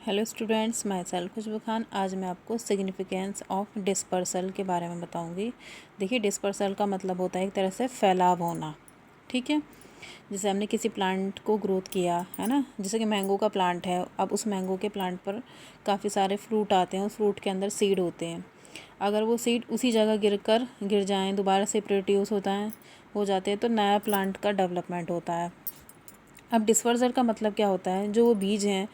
Hello students, my self खुशबू खान। आज मैं आपको सिग्निफिकेंस ऑफ डिस्पर्सल के बारे में बताऊंगी। देखिए, डिस्पर्सल का मतलब होता है एक तरह से फैलाव होना। ठीक है, जैसे हमने किसी प्लांट को ग्रोथ किया है ना, जैसे कि मैंगो का प्लांट है। अब उस मैंगो के प्लांट पर काफ़ी सारे फ्रूट आते हैं, उस फ्रूट के अंदर सीड होते हैं। अगर वो सीड उसी जगह गिर जाएँ, दोबारा से प्रोड्यूस हो जाते हैं, तो नया प्लांट का डेवलपमेंट होता है। अब डिस्पर्सल का मतलब क्या होता है, जो वो बीज हैं,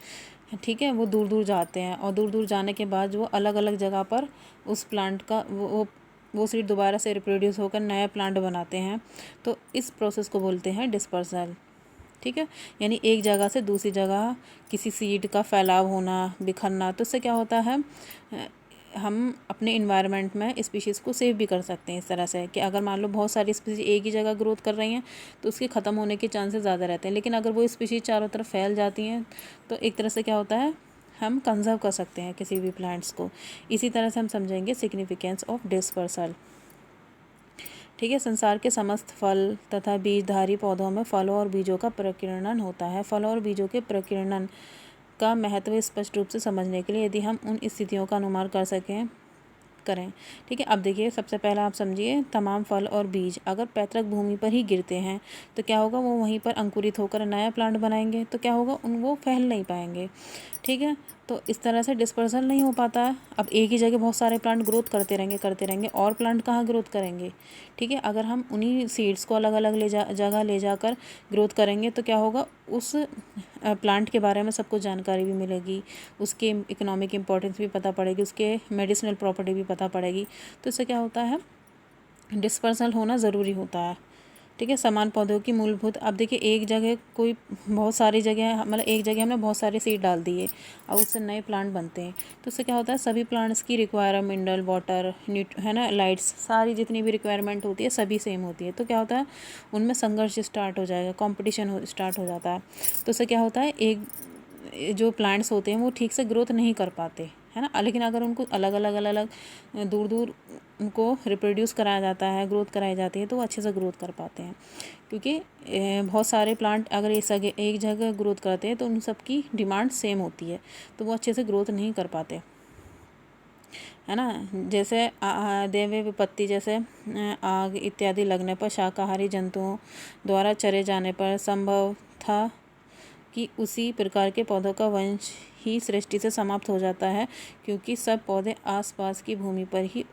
ठीक है, वो दूर दूर जाते हैं और दूर दूर जाने के बाद वो अलग अलग जगह पर उस प्लांट का वो सीड दोबारा से रिप्रोड्यूस होकर नया प्लांट बनाते हैं। तो इस प्रोसेस को बोलते हैं डिस्पर्सल। ठीक है, यानी एक जगह से दूसरी जगह किसी सीड का फैलाव होना, बिखरना। तो इससे क्या होता है, हम अपने इन्वायरमेंट में स्पीशीज़ को सेव भी कर सकते हैं इस तरह से कि अगर मान लो बहुत सारी स्पीशीज़ एक ही जगह ग्रोथ कर रही हैं तो उसके ख़त्म होने के चांसेस ज़्यादा रहते हैं। लेकिन अगर वो स्पीशीज़ चारों तरफ फैल जाती हैं तो एक तरह से क्या होता है, हम कंजर्व कर सकते हैं किसी भी प्लांट्स को। इसी तरह से हम समझेंगे सिग्निफिकेंस ऑफ डिस्पर्सल। ठीक है, संसार के समस्त फल तथा बीजधारी पौधों में फलों और बीजों का प्रकीर्णन होता है। फलों और बीजों के प्रकीर्णन का महत्व स्पष्ट रूप से समझने के लिए यदि हम उन स्थितियों का अनुमान करें। ठीक है, अब देखिए, सबसे पहला आप समझिए, तमाम फल और बीज अगर पैतृक भूमि पर ही गिरते हैं तो क्या होगा, वो वहीं पर अंकुरित होकर नया प्लांट बनाएंगे। तो क्या होगा, वो फैल नहीं पाएंगे। ठीक है, तो इस तरह से डिस्पर्सल नहीं हो पाता है। अब एक ही जगह बहुत सारे प्लांट ग्रोथ करते रहेंगे और प्लांट कहाँ ग्रोथ करेंगे। ठीक है, अगर हम उन्हीं सीड्स को अलग अलग जगह ले जाकर ग्रोथ करेंगे तो क्या होगा, उस प्लांट के बारे में सबको जानकारी भी मिलेगी, उसके इकोनॉमिक इम्पोर्टेंस भी पता पड़ेगी, उसके मेडिसिनल प्रॉपर्टी भी पता पड़ेगी। तो इससे क्या होता है, डिस्पर्सल होना ज़रूरी होता है। ठीक है, समान पौधों की मूलभूत, अब देखिए, एक जगह कोई बहुत सारी जगह, मतलब एक जगह हमने बहुत सारे सीड डाल दिए और उससे नए प्लांट बनते हैं। तो उससे क्या होता है, सभी प्लांट्स की रिक्वायरमेंट, मिनरल, वाटर, है ना, लाइट्स, सारी जितनी भी रिक्वायरमेंट होती है सभी सेम होती है। तो क्या होता है, उनमें संघर्ष स्टार्ट हो जाएगा, कॉम्पिटिशन स्टार्ट हो जाता है। तो उससे क्या होता है, एक जो प्लांट्स होते हैं वो ठीक से ग्रोथ नहीं कर पाते, है ना। लेकिन अगर उनको अलग अलग दूर दूर उनको रिप्रोड्यूस कराया जाता है, ग्रोथ कराई जाती है, तो वो अच्छे से ग्रोथ कर पाते हैं। क्योंकि बहुत सारे प्लांट अगर एक जगह ग्रोथ करते हैं तो उन सब की डिमांड सेम होती है, तो वो अच्छे से ग्रोथ नहीं कर पाते, है ना। जैसे दैवीय विपत्ति, जैसे आग इत्यादि लगने पर शाकाहारी जंतुओं द्वारा चरे जाने पर संभव था कि उसी प्रकार के पौधों का वंश ही सृष्टि से समाप्त हो जाता है, क्योंकि सब पौधे आसपास की भूमि पर ही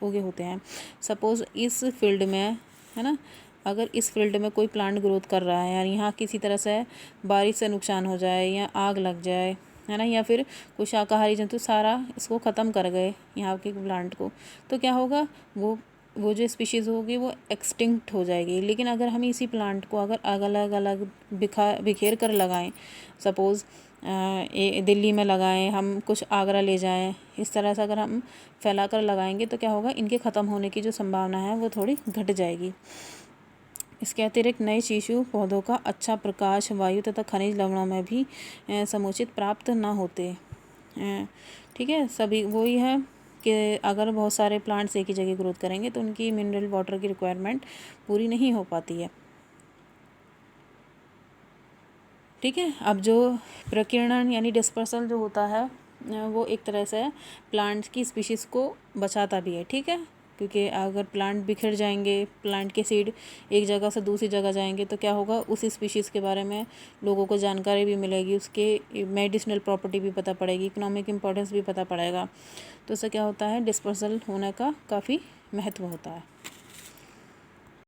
उगे होते हैं। सपोज़ इस फील्ड में, है ना, अगर इस फील्ड में कोई प्लांट ग्रोथ कर रहा है और यहाँ किसी तरह से बारिश से नुकसान हो जाए या आग लग जाए, है ना, या फिर कुछ शाकाहारी जंतु सारा इसको ख़त्म कर गए यहाँ के प्लांट को, तो क्या होगा, वो जो स्पीशीज़ होगी वो एक्सटिंक्ट हो जाएगी। लेकिन अगर हम इसी प्लांट को अगर अलग अलग बिखेर कर लगाएं, सपोज़ दिल्ली में लगाएं, हम कुछ आगरा ले जाएं, इस तरह से अगर हम फैला कर लगाएंगे तो क्या होगा, इनके ख़त्म होने की जो संभावना है वो थोड़ी घट जाएगी। इसके अतिरिक्त नए शिशु पौधों का अच्छा प्रकाश, वायु तथा खनिज लवणों में भी समुचित प्राप्त न होते। ठीक है, सभी वही है कि अगर बहुत सारे प्लांट्स एक ही जगह ग्रोथ करेंगे तो उनकी मिनरल वाटर की रिक्वायरमेंट पूरी नहीं हो पाती है। ठीक है, अब जो प्रकीर्णन यानी डिस्पर्सल जो होता है वो एक तरह से प्लांट्स की स्पीशीज़ को बचाता भी है। ठीक है, क्योंकि अगर प्लांट बिखर जाएंगे, प्लांट के सीड एक जगह से दूसरी जगह जाएंगे तो क्या होगा, उस स्पीशीज़ के बारे में लोगों को जानकारी भी मिलेगी, उसके मेडिसिनल प्रॉपर्टी भी पता पड़ेगी, इकोनॉमिक इम्पोर्टेंस भी पता पड़ेगा। तो इससे क्या होता है, डिस्पर्सल होने का काफ़ी महत्व होता है।